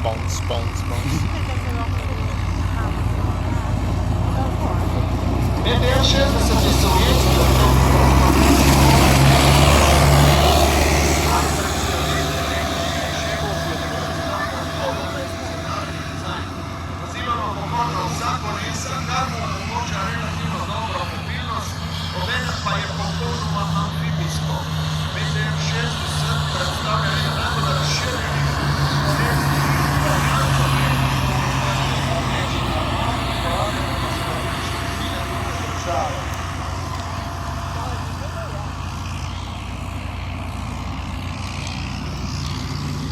Bounce, bounce, bounce. ДТР 60 є совєтський. Pozivamo pokorno vsa kolesa, kar mu omogoča relativno dobro mobilnost, obenem pa je popolnoma amfibijsko. BTR 60 predstavlja eno najbolj razširjenih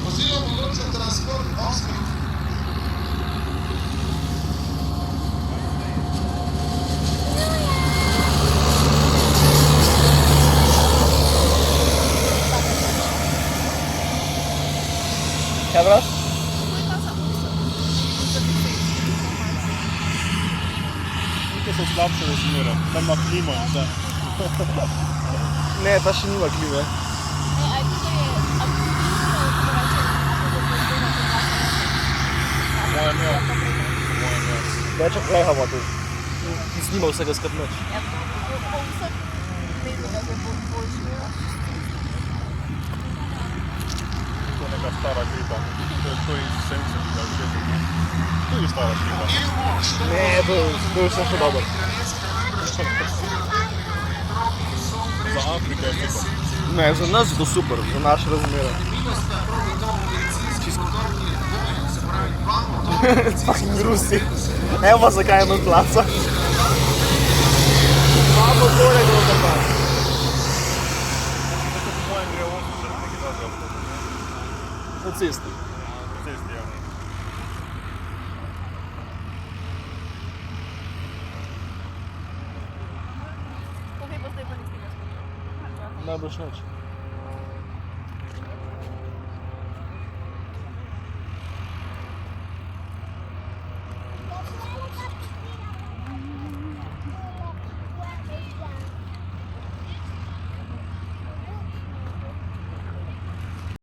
vozilo omogoča transport osmih. Ще раз? Тільки що слабше розміри. Там на кліма і все. Не, та ще німа кліве. Моє м'ясо. Моє м'ясо. Дечо плегава тут. І знімав себе з кабінет. To je neka stara kripa. To je iz 70-ih ali 60-ih. To je stara kripa. Не, то все ще добре. Za Afrika je super. Не, за нас то супер, за наш розмір. Fucking Russi. Evo zakaj imam placa. Imamo gore gre da pa. Tako po mojem gre 80 neki zadnji avtobus. Na cesti. Na cesti, ja. Najbrž noč.